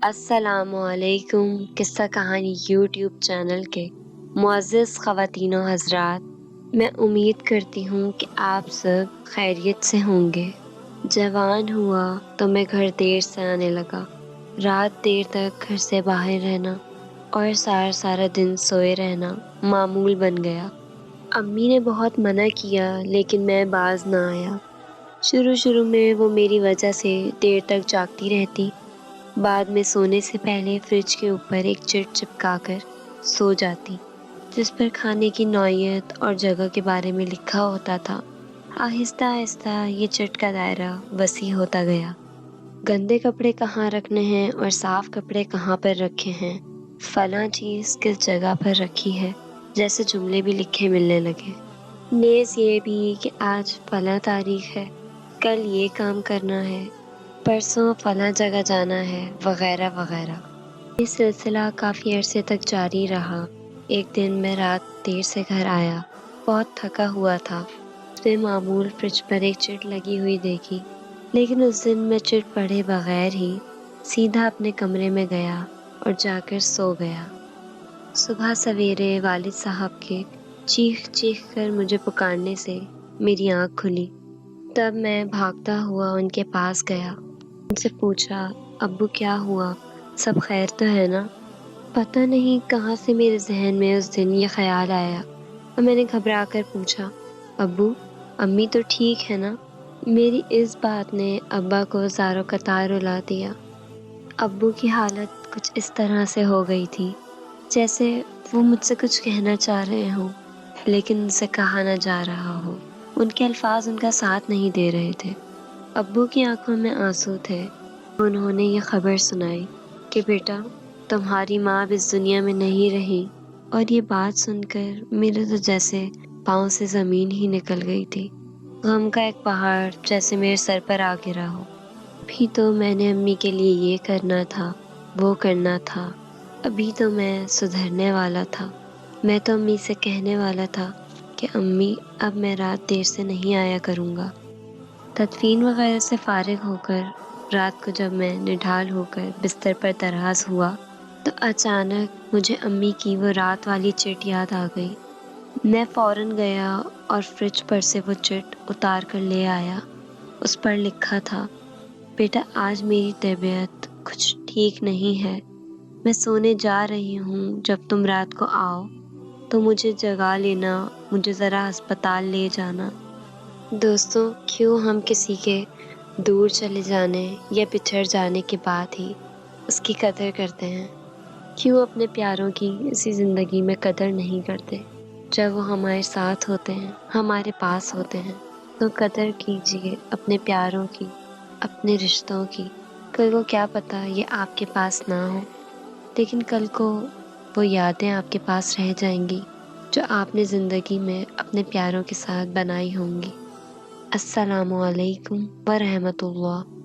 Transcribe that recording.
السلام علیکم قصہ کہانی یوٹیوب چینل کے معزز خواتین و حضرات، میں امید کرتی ہوں کہ آپ سب خیریت سے ہوں گے۔ جوان ہوا تو میں گھر دیر سے آنے لگا، رات دیر تک گھر سے باہر رہنا اور سارا دن سوئے رہنا معمول بن گیا۔ امی نے بہت منع کیا لیکن میں باز نہ آیا۔ شروع میں وہ میری وجہ سے دیر تک جاگتی رہتی، بعد میں سونے سے پہلے فریج کے اوپر ایک چٹ چپکا کر سو جاتی جس پر کھانے کی نوعیت اور جگہ کے بارے میں لکھا ہوتا تھا۔ آہستہ یہ چٹ کا دائرہ وسیع ہوتا گیا۔ گندے کپڑے کہاں رکھنے ہیں اور صاف کپڑے کہاں پر رکھے ہیں، فلاں چیز کس جگہ پر رکھی ہے، جیسے جملے بھی لکھے ملنے لگے۔ نیز یہ بھی کہ آج فلاں تاریخ ہے، کل یہ کام کرنا ہے، پرسوں فلاں جگہ جانا ہے، وغیرہ وغیرہ۔ یہ سلسلہ کافی عرصے تک جاری رہا۔ ایک دن میں رات دیر سے گھر آیا، بہت تھکا ہوا تھا۔ بے معمول فریج پر ایک چٹ لگی ہوئی دیکھی، لیکن اس دن میں چٹ پڑھے بغیر ہی سیدھا اپنے کمرے میں گیا اور جا کر سو گیا۔ صبح سویرے والد صاحب کے چیخ کر مجھے پکارنے سے میری آنکھ کھلی۔ تب میں بھاگتا ہوا ان کے پاس گیا، ان سے پوچھا، ابو کیا ہوا، سب خیر تو ہے نا؟ پتہ نہیں کہاں سے میرے ذہن میں اس دن یہ خیال آیا اور میں نے گھبرا کر پوچھا، ابو امی تو ٹھیک ہے نا؟ میری اس بات نے ابا کو زاروں قطار رلا دیا۔ ابو کی حالت کچھ اس طرح سے ہو گئی تھی جیسے وہ مجھ سے کچھ کہنا چاہ رہے ہوں لیکن ان سے کہا نہ جا رہا ہو۔ ان کے الفاظ ان کا ساتھ نہیں دے رہے تھے۔ ابو کی آنکھوں میں آنسو تھے۔ انہوں نے یہ خبر سنائی کہ بیٹا تمہاری ماں اب اس دنیا میں نہیں رہی، اور یہ بات سن کر میرے تو جیسے پاؤں سے زمین ہی نکل گئی تھی۔ غم کا ایک پہاڑ جیسے میرے سر پر آ گرا ہو۔ ابھی تو میں نے امی کے لیے یہ کرنا تھا، وہ کرنا تھا، ابھی تو میں سدھرنے والا تھا۔ میں تو امی سے کہنے والا تھا کہ امی اب میں رات دیر سے نہیں آیا کروں گا۔ تدفین وغیرہ سے فارغ ہو کر رات کو جب میں نڈھال ہو کر بستر پر دراز ہوا تو اچانک مجھے امی کی وہ رات والی چٹ یاد آ گئی۔ میں فوراً گیا اور فریج پر سے وہ چٹ اتار کر لے آیا۔ اس پر لکھا تھا، بیٹا آج میری طبیعت کچھ ٹھیک نہیں ہے، میں سونے جا رہی ہوں، جب تم رات کو آؤ تو مجھے جگا لینا، مجھے ذرا ہسپتال لے جانا۔ دوستوں، کیوں ہم کسی کے دور چلے جانے یا بچھڑ جانے کے بعد ہی اس کی قدر کرتے ہیں؟ کیوں اپنے پیاروں کی اسی زندگی میں قدر نہیں کرتے جب وہ ہمارے ساتھ ہوتے ہیں، ہمارے پاس ہوتے ہیں؟ تو قدر کیجیے اپنے پیاروں کی، اپنے رشتوں کی۔ کل کو کیا پتہ یہ آپ کے پاس نہ ہو، لیکن کل کو وہ یادیں آپ کے پاس رہ جائیں گی جو آپ نے زندگی میں اپنے پیاروں کے ساتھ بنائی ہوں گی۔ السلام علیکم ورحمۃ اللہ۔